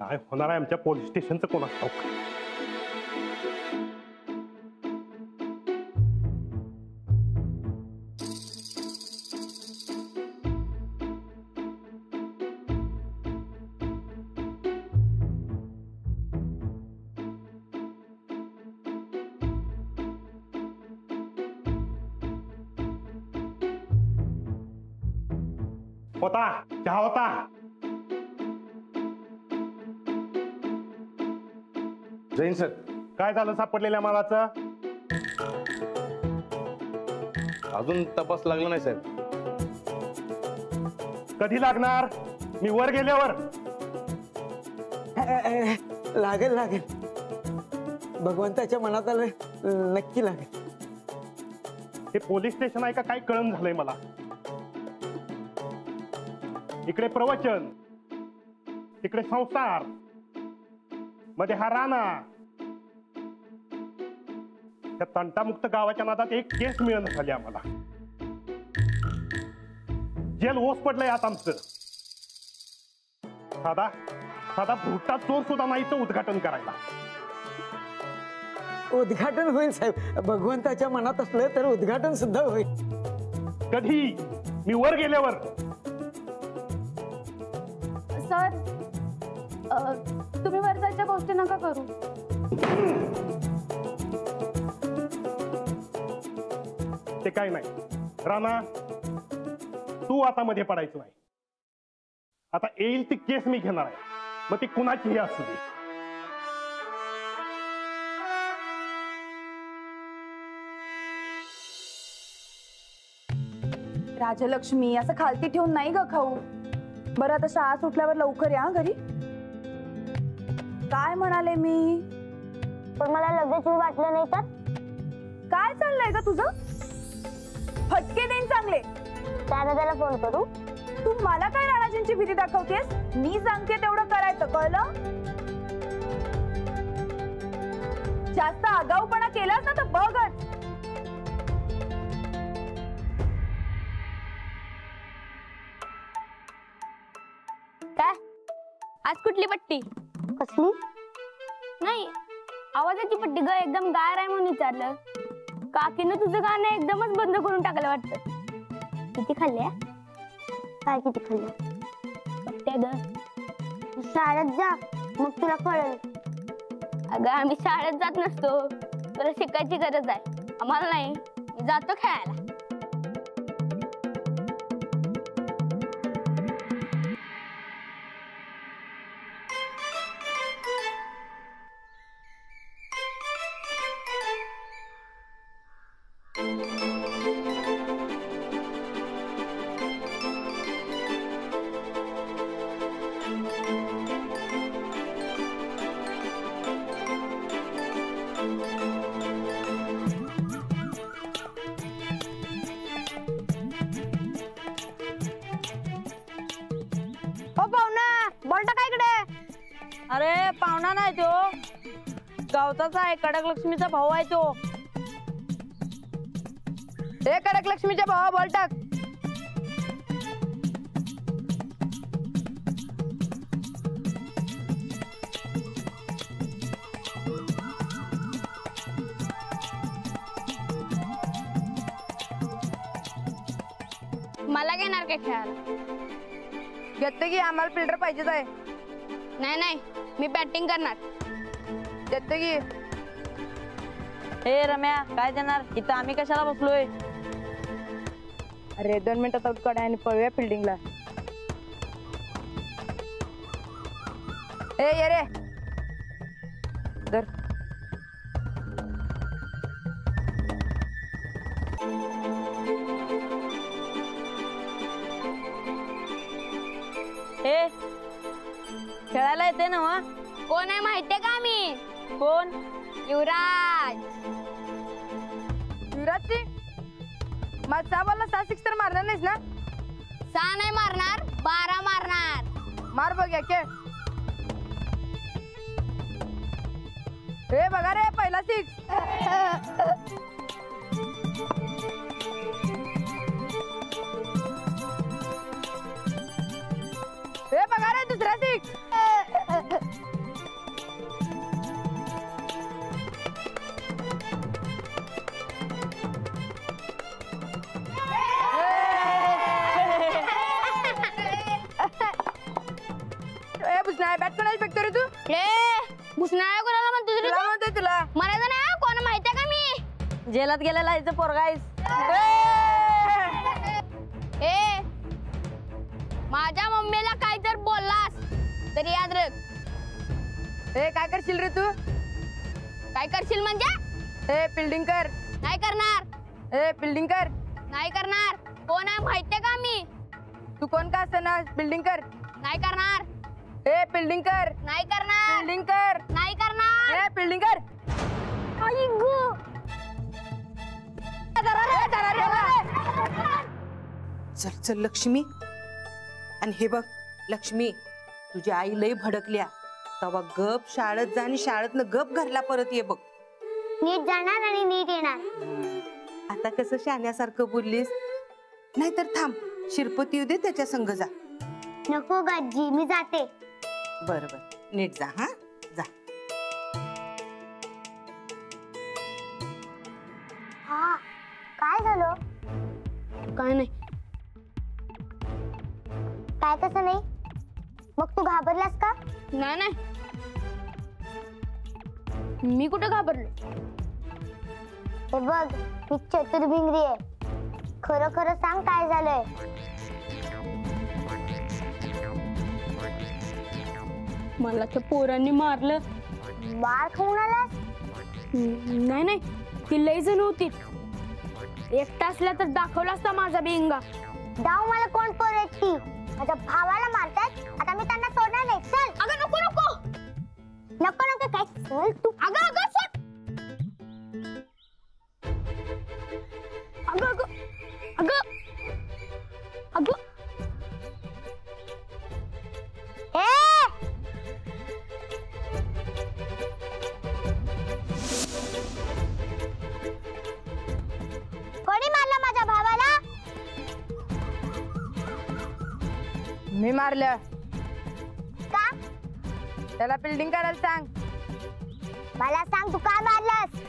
काय होणार आहे आमच्या पोलीस स्टेशनचं कोणास ठाऊक. होता चहा होता. जैन सर, काय झालं सापडलेल्या मालाचं? अजून तपास लागला नाही साहेब. कधी लागणार? मी वर गेल्यावर. लागेल लागेल, भगवंताच्या मनात आलं नक्की लागेल. हे पोलीस स्टेशन आहे का काय कळण झालंय मला. इकडे प्रवचन, तिकडे संसार, मध्ये हा राणा. त्या तंटामुक्त गावाच्या नादात एक केस मिळणं झाली आम्हाला. जेल ओस पडलंय आता आमचं. साधा साधा भुट्टा चोर सुद्धा नाही तर उद्घाटन करायला. उद्घाटन होईल साहेब, भगवंताच्या मनात असलं तर उद्घाटन सुद्धा होईल. कधी? मी वर गेल्यावर. सर, तुम्ही वरच्या गोष्टी नका करू. ते काय नाही राणा, तू आता मध्ये पडायचं नाही. आता येईल ती केस मी घेणार आहे, मग ती कुणाचीही असू दे. राजलक्ष्मी, असं खालती ठेवून नाही ग खाऊ. बरं, आता शाळा सुटल्यावर लवकर या घरी. काय म्हणाले मी? पण मला लगेच वाटलं नाही तर. काय चाललंय ग तुझं? फटके देईन चांगले. त्याला फोन करू? तू मला काय राणाजींची भीती दाखवतेस? मी सांगते तेवढं करायचं, कळलं? जास्त आगाऊपणा केलास ना तर बघच. काय आज कुठली पट्टी? कसली? नाही, आवाजाची पट्टी ग. एकदम गार आहे म्हणून विचारलं. काकीनं तुझं गाणं एकदमच बंद करून टाकलं वाटतं. किती खाल्ल्या? काय किती खाल्ल्या? पट्ट्या ग. शाळेत जा मग तुला कळेल. अगं आम्ही शाळेत जात नसतो, तुला शिकायची गरज आहे. आम्हाला नाही, मी जातो खेळायला. अरे पाहुणा नाही तो, गावचाच आहे. कडक लक्ष्मीचा भाऊ आहे तो. हे कडक लक्ष्मीच्या भावा बॉल टाक. मला घेणार काय खेळायला? घेते की, आम्हाला फिल्डर पाहिजेच आहे. नाही नाही, मी बॅटिंग करणार. देते की. हे रम्या, काय देणार? इथं आम्ही कशाला बसलोय? अरे 2 मिनिटात आउट काढा आणि पळूया फिल्डिंगला. ए ये रे धर. हे खेळायला येते ना? कोण आहे माहितीये का? मी कोण? युवराज. युवराज सिंग? मग 6 बॉलला 6 सिक्स तर मारणार नाहीस ना? 6 नाही मारणार, 12 मारणार. मार बघ खेळ. हे बघा रे, पहिला 6. हे बघा रे, दुसरा 6. कोणाला फेकतो रे तू? भुसणाऱ्या कोणाला म्हणतो रे तुला तू? म्हणतोय तुला. म्हणायचं नाही कोण माहितीये का मी? जेलात गेलेला आहेचं पोरगा आहेस. ए माझ्या मम्मीला काय जर बोललास तरी याद रख. ए काय करशील रे तू? काय करशील म्हणजे? ए फिल्डिंग कर. नाही करणार. ए फिल्डिंग कर. नाही करणार. कोण आहे माहितीये का मी? तू कोण का असताना फिल्डिंग कर. नाही करणार. ए फिल्डिंग कर. नाही करणार. फिल्डिंग कर. नाही करणार. ए फिल्डिंग कर. आई गो. चल चल लक्ष्मी. आणि हे बघ लक्ष्मी, तुझी आई लई भडकल्या. तवा गप शाळेत जा आणि शाळेतनं गप घरला परत ये बघ. नीट जाणार आणि नीट येणार. आता कसं शाण्यासारखं बोललीस. नाहीतर थांब, शिरपती येऊ दे, त्याच्या संग जा. नको गाजी, मी जाते. बर बर, नीट जा. हा जा. हा काय झालं? काय नाही. काय कसं नाही? मग तू घाबरलास का? नाही नाही, मी कुठं घाबरलो? हे बघ, मी चतुर्भिंगरी आहे. खरं खरं सांग काय झालंय? मला त्या पोरांनी मारलं. मार खाऊन आलास? नाही नाही, ती लई जण होती. एकटा असला तर दाखवला असता माझा बिंगा. डाव मला कोण पोर आहेत ती? माझ्या भावाला मारतात. आता मी त्यांना सोडणार नाही. चल. अगं नको नको नको नको काय चल तू. अगं अगं सोड. अगं अगं अगं अगं कोणी मारलं माझ्या भावाला? मी मारलं. का? त्याला फिल्डिंग करायला सांग. मला सांग, तू का मारलंस?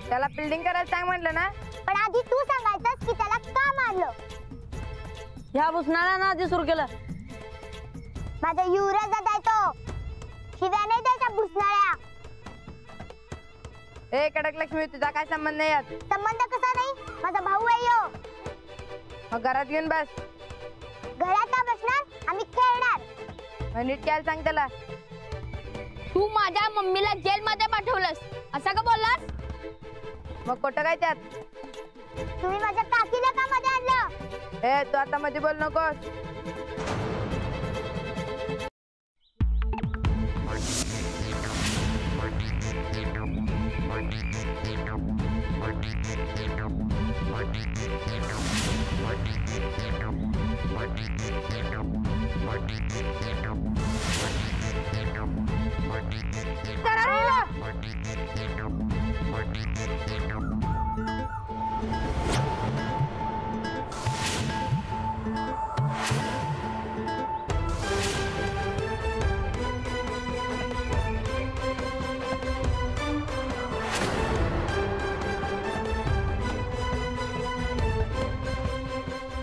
त्याला फिल्डिंग करायला सांग म्हटलं ना. पण आधी तू सांगायचंस की त्याला का मारलं. ह्या भुसणाऱ्या ना आधी सुरू केलं. माझा युवराज द्यायचो, शिव्या नाही द्यायच्या भुसणाऱ्या. ए कडक लक्ष्मी, तुझा काय संबंध नाही यात. संबंध कसा नाही? माझा भाऊ आहे यो. मग घरात घेऊन बस. घरात का बसणार? आम्ही खेळणार. मग नीट काय सांग त्याला. तू माझ्या मम्मीला जेल मध्ये पाठवलंस असं का बोललास? मग खोटं काय त्यात? तुम्ही माझ्या काकीला का मध्ये आणलं? ए तू आता मध्ये बोल नकोस.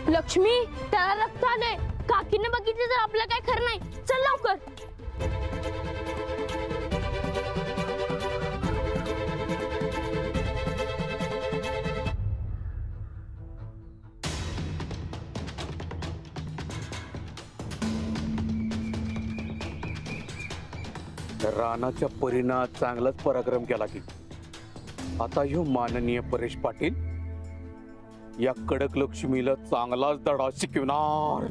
लक्ष्मी, त्याला रक्त आलंय. काकीने बघितलं तर आपलं काय खरं नाही. चल लवकर. रानाच्या परीनं चांगलाच पराक्रम केला की आता ह्यो माननीय परेश पाटील या कडक लक्ष्मीला चांगलाच धडा शिकवणार.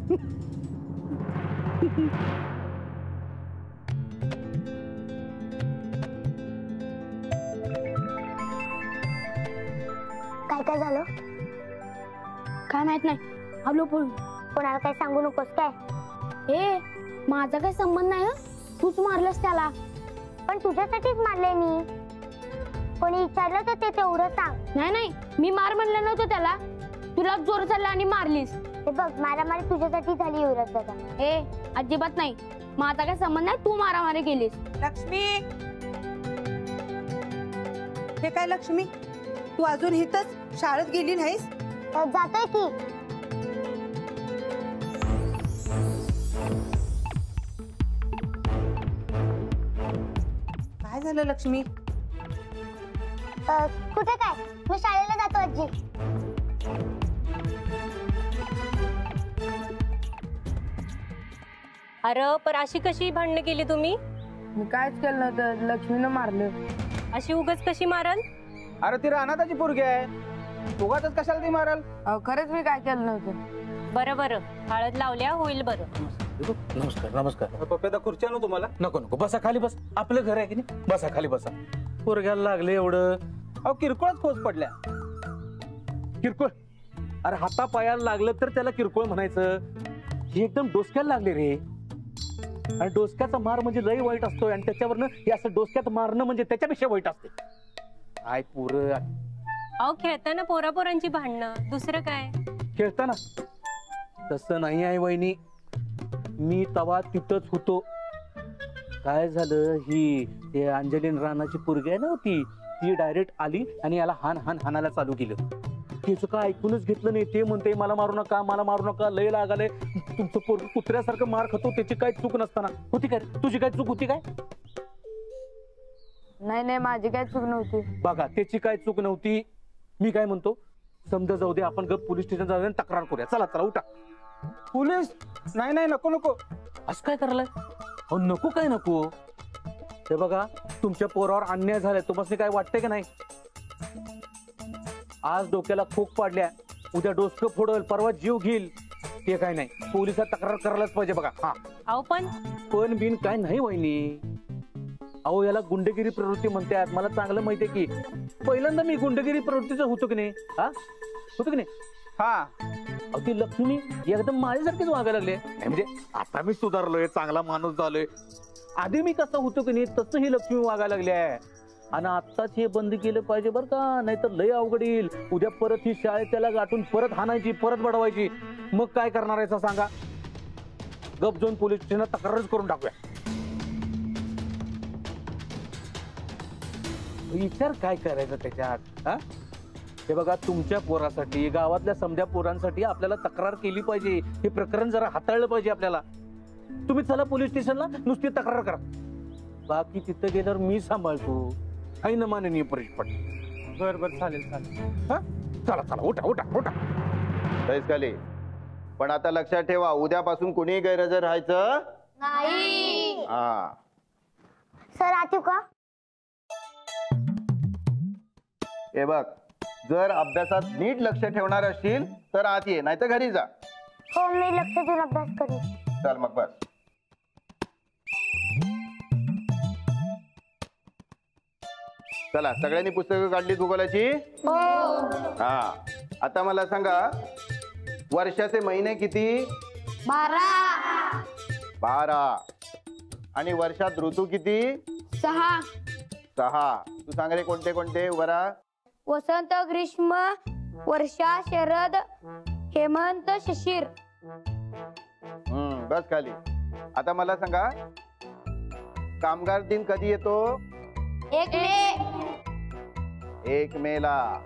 काय काय झालं? काय माहित नाही. आलो पळून. कोणाला काय सांगू नकोस काय? ए माझा काय संबंध नाही. तूच मारलंस त्याला. पण तुझ्यासाठीच मारलंय मी. कोणी विचारलं तर ते तेवढं सांग. नाही नाही, मी मार म्हणलं नव्हतं त्याला. तुला जोर चालला आणि मारलीस. हे बघ, मारामारी तुझ्यासाठी झाली युवराज दादा. ए अजिबात नाही, माझा काय संबंध नाही. तू मारामारी केलीस. लक्ष्मी, हे काय लक्ष्मी, तू अजून इथंच शाळेत गेली नाहीस? जातोय की. झालं लक्ष्मी? कुठे काय, मी शाळेला जातो आजी. अरे पर अशी कशी भांडणं केली तुम्ही? मी कायच केलं नव्हतं, लक्ष्मीनं मारलं. अशी उगाच कशी मारल? अरे ती अनाथाची पोरगी आहे, उगाच कशाला ती मारल? अहो खरंच मी काय केलं नव्हतं. बरं बरं, हळद लावल्या होईल बरं. नमस्कार नमस्कार. पप्पा खुर्ची आणू तुम्हाला? नको नको, बसा खाली बस, आपलं घर आहे की नाही, बसा खाली बसा. पोरग्याला लागले एवढं. अहो किरकोळच खोच पडल्या. किरकोळ? अरे हाता पायाला लागलं तर त्याला किरकोळ म्हणायचं, हे एकदम डोसक्याला लागले रे. आणि डोसक्याचा मार म्हणजे लई वाईट असतोय, आणि त्याच्यावरनं हे असं डोसक्यात मारणं म्हणजे त्याच्यापेक्षा वाईट असते. काय पोर अहो खेळताना पोरापोरांची भांडणं, दुसरं काय? खेळताना तसं नाही आहे वहिनी, मी तवा तिथंच होतो. काय झालं, ही ते अंजलीन राणाची पोरगी आहे ना ती डायरेक्ट आली आणि याला हाणायला चालू केलं. त्याचं काय ऐकूनच घेतलं नाही. ते म्हणते मला मारू नका, लय लागाले, तुमचं पोरग कुत्र्यासारखं मार खातो, त्याची काय चूक नसताना. होती काय तुझी काय चूक होती काय? नाही माझी काय चूक नव्हती. बघा, त्याची काय चूक नव्हती. मी काय म्हणतो, समजा जाऊ दे, आपण गप पोलीस स्टेशन जाऊया, तक्रार करूया. चला उठा. पोलीस? नाही नको. असं काय करायला? अहो नको काय नको. हे बघा, तुमच्या पोरावर अन्याय झालाय, तुम्हाला काय वाटतंय का नाही? आज डोक्याला खोक पाडल्या, उद्या डोसकं फोडल, परवा जीव घेईल. ते काय नाही, पोलिसात तक्रार करायलाच पाहिजे. बघा हा. अहो पण बिन काय नाही वहिनी. अहो याला गुंडगिरी प्रवृत्ती म्हणतात. मला चांगलं माहितीये की पहिल्यांदा मी गुंडगिरी प्रवृत्तीचं होतो की नाही. होतो की नाही? हा. अहो ती लक्ष्मी एकदम माझ्यासारखीच वागायला लागले. म्हणजे आता मी सुधारलोय, चांगला माणूस झालोय. आधी मी कसं होतो की नाही तसं ही लक्ष्मी वागायला लागली आहे. आणि आत्ताच हे बंद केलं पाहिजे बरं का, नाहीतर लय अवघड येईल. उद्या परत ही शाळेत त्याला गाठून परत हाणायची, परत बडवायची. मग काय करणार आहे सांगा? गप जाऊन पोलीस स्टेशनला तक्रारच करून टाकूया. विचार काय करायचं त्याच्यात? हे बघा, तुमच्या पोरासाठी, गावातल्या समध्या पोरांसाठी आपल्याला तक्रार केली पाहिजे. हे प्रकरण जरा हाताळलं पाहिजे आपल्याला. तुम्ही चला पोलीस स्टेशनला, नुसती तक्रार करा. बाकी तिथं गेल्यावर मी सांभाळतो. काही न माननीय परेश पाटील. बरं चालेल. चला उठा. खाली. पण आता लक्षात ठेवा, उद्यापासून कोणी गैरहजर राहायचं नाही. हा. सर आठवू का? हे बघ, जर अभ्यासात नीट लक्ष ठेवणार असशील तर आत ये, नाही तर घरी जा. हो, मी लक्ष देऊन अभ्यास करेन. चल मग बस. चला, सगळ्यांनी पुस्तकं काढली भूगोलाची? हा. आता मला सांगा, वर्षाचे महिने किती? 12. आणि वर्षात ऋतू किती? 6. तू सांग रे, कोणते कोणते? वरा. वसंत, ग्रीष्म, वर्षा, शरद, हेमंत, शिशिर. बस खाली. आता मला सांगा, कामगार दिन कधी येतो? 1 मे. 1 मेला.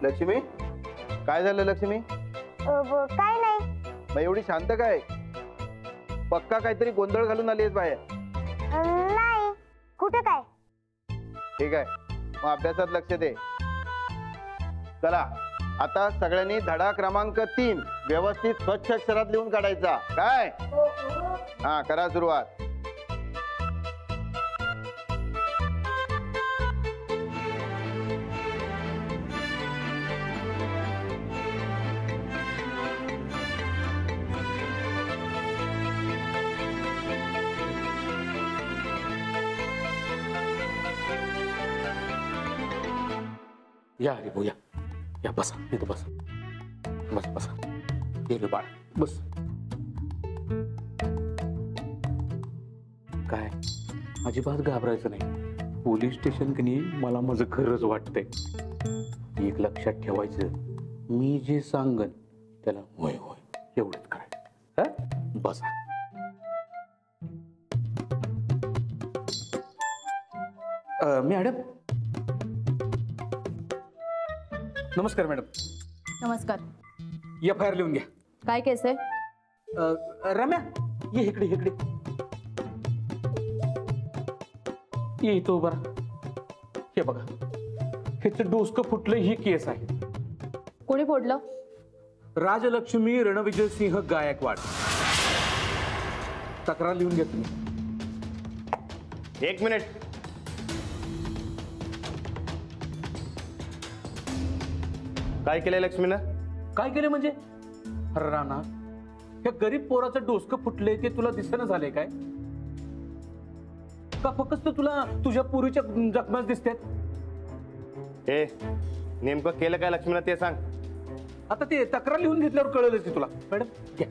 लक्ष्मी, काय झालं लक्ष्मी? काय नाही. मग एवढी शांत काय? पक्का काहीतरी गोंधळ घालून आली आहेस बाहेर? नाही, कुठं काय? ठीक आहे, मग अभ्यासात लक्ष दे. चला, आता सगळ्यांनी धडा क्रमांक 3 व्यवस्थित स्वच्छ अक्षरात लिहून काढायचा. काय? हा, करा सुरुवात. या रे भूया, या बसा, इथं बसा. बसा. गेलं बाळ, बस. काय अजिबात घाबरायचं नाही. पोलीस स्टेशन की नाही, मला माझं खरंच वाटतंय. एक लक्षात ठेवायचं, मी जे सांगन त्याला होय एवढंच करायचं. बसा. मॅडम, नमस्कार मॅडम. नमस्कार. FIR लिहून घ्या. काय केस आहे? रम्या ये इकडे इकडे ये इथं उभा राहा. हे बघा ह्याचं डोसकं फुटलं ही केस आहे. कोणी फोडलं? राजलक्ष्मी रणविजय सिंह गायकवाड. तक्रार लिहून घ्या तुम्ही. 1 मिनिट. काय केलंय लक्ष्मीनं? काय केलं म्हणजे? अरे राणा ह्या गरीब पोराचं डोसकं फुटलंय ते तुला दिसेना झालंय काय? का फक्त तुला तुझ्या पुरीच्या जखमाच दिसतात? हे नेमकं केलं काय लक्ष्मीनं ते सांग. आता ते तक्रार लिहून घेतल्यावर कळलं ते तुला. मॅडम घ्या.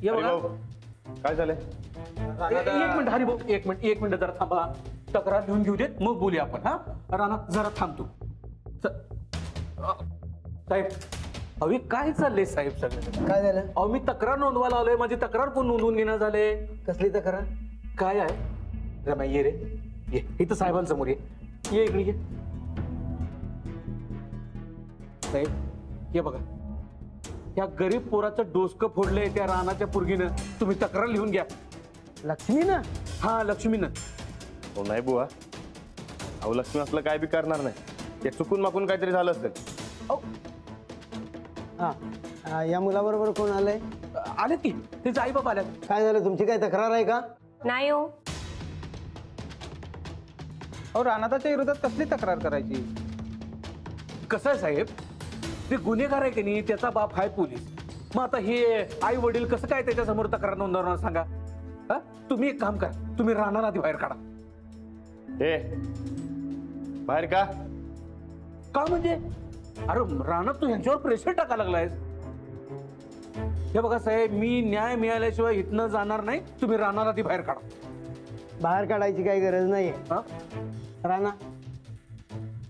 ये बघा. हरिभाऊ, काय झालंय? एक मिनिट हरिभाऊ, एक मिनिट जरा थांबा. तक्रार लिहून घेऊ देत मग बोलूया आपण. हा राणा जरा थांब तू. साहेब अहो काय चाललंय साहेब सगळं? काय झालं? अहो मी तक्रार नोंदवायला आलोय. माझी तक्रार कोण नोंदवून घेणार झाले? कसली तक्रार? काय आहे? रम्या ये रे ये इथं साहेबांसमोर ये. ये इकडे ये. साहेब हे बघा या गरीब पोराचं डोसकं फोडलंय त्या रानाच्या पुरगीनं. तुम्ही तक्रार लिहून घ्या. लक्ष्मीनं? हा लक्ष्मीनं. हो नाही बुवा, अहो लक्ष्मी असलं काय बी करणार नाही. ते चुकून माकून काहीतरी झालं असेल. हा या मुलाबरोबर कोण आलंय? आले की तिचे आई बाबा आल्यात. काय झालं? तुमची काय तक्रार आहे का? नाही हो. अहो रानादाच्या विरोधात कसली तक्रार करायची? कसं आहे साहेब ते गुन्हेगार आहे की नाही त्याचा बाप हाय पोलीस. मग आता हे आई वडील कसं काय त्याच्यासमोर तक्रार नोंदवणार सांगा? हा तुम्ही एक काम करा, तुम्ही रानाला आधी बाहेर काढा. हे बाहेर का? का म्हणजे? अरे रानात तू यांच्यावर प्रेशर टाका लागलाय. हे बघा साहेब मी न्याय मिळाल्याशिवाय इथनं जाणार नाही. तुम्ही रानाला ती बाहेर काढा. बाहेर काढायची काही गरज नाहीये. हा राणा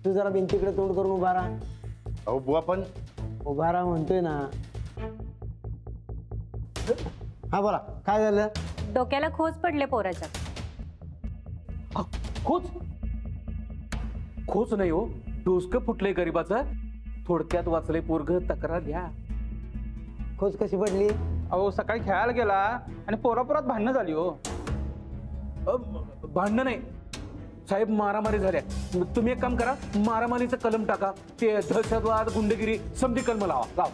तू जरा भिंतीकडे तोंड करून उभा राहा. अहो बुवा पण उभा राहा म्हणतोय ना. हा बोला काय झालं? डोक्याला खोच पडले पोराच्या. खोच खोच नाही हो, डोसकं फुटलंय गरीबाचं. थोडक्यात वाचलंय पोरग. तक्रार द्या. खोच कशी पडली? अहो सकाळी खेळायला गेला आणि पोरापोरात भांडणं झाली हो. भांडणं नाही साहेब, मारामारी झाल्या. तुम्ही एक काम करा, मारामारीचं कलम टाका. ते दहशतवाद गुंडगिरी समधी कलम लावा.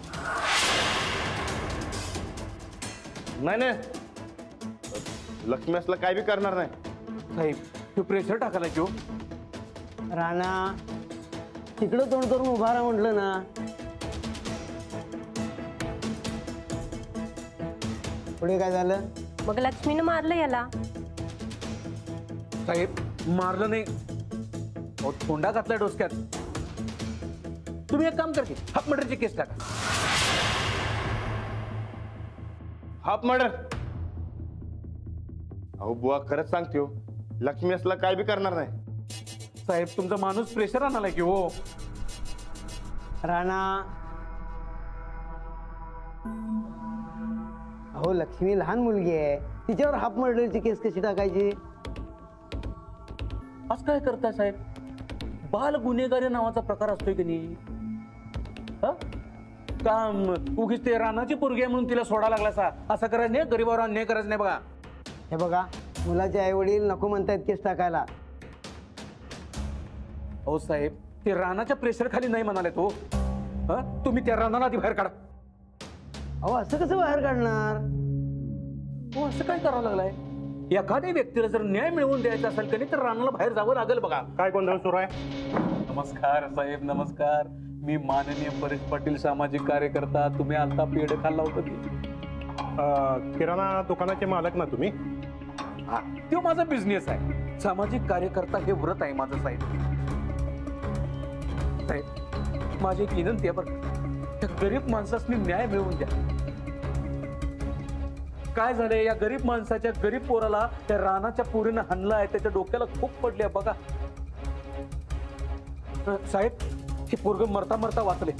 नाही नाही लक्ष्मी असलं काय बी करणार नाही. साहेब तू प्रेशर टाकायला जो. राणा तिकडं तोंड करून उभा राहा म्हटलं ना. पुढे काय झालं? मग लक्ष्मीनं मारलं याला. साहेब मारलं नाही, तोंडा घातलाय डोसक्यात. तुम्ही एक काम करा की हाफ मर्डरची केस टाका. Half murder? अहो बुवा खरंच सांगतो, लक्ष्मी असलं काय बी करणार नाही. साहेब तुमचा माणूस प्रेशर आणाला की हो. राणा अहो लक्ष्मी लहान मुलगी आहे, तिच्यावर हाफ मर्डरची केस कशी टाकायची? असं काय करताय साहेब? बाल गुन्हेगारी नावाचा प्रकार असतोय की नाही? का उगीच ते रानाची पोरगी आहे म्हणून तिला सोडा लागला सा असं करायचं नाही. गरीबावर अन्याय करायचं नाही. बघा हे बघा मुलाचे आई वडील नको म्हणतायत केस टाकायला. हो साहेब ते रानाच्या प्रेशर खाली नाही म्हणाले तो. तुम्ही त्या रानाला आधी बाहेर काढा. अहो असं कसं बाहेर काढणार? हो असं काय करावं लागलाय? एखाद्या व्यक्तीला जर न्याय मिळवून द्यायचा असेल का नाही तर रानाला बाहेर जावं लागेल. बघा काय गोंधळ सुरू आहे? नमस्कार साहेब नमस्कार. मी माननीय परेश पाटील सामाजिक कार्यकर्ता. तुम्ही आता पेढ खाल्ला होता की? किराणा दुकानाचे मालक ना तुम्ही? हा तो माझा बिझनेस आहे. सामाजिक कार्यकर्ता हे व्रत आहे माझं साहेब. साहेब माझी एक विनंती आहे बरं, त्या गरीब माणसाने न्याय मिळवून द्या. काय झालंय या गरीब माणसाच्या गरीब पोराला त्या रानाच्या पोरीनं हाणलाय. त्याच्या डोक्याला खूप पडले बघा. साहेब हे पोरग मरता मरता वाचले.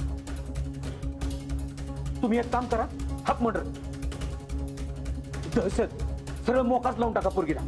तुम्ही एक काम करा, हाफ मर्डर दहशत सरळ मोकाच लावून टाका पोरगीला.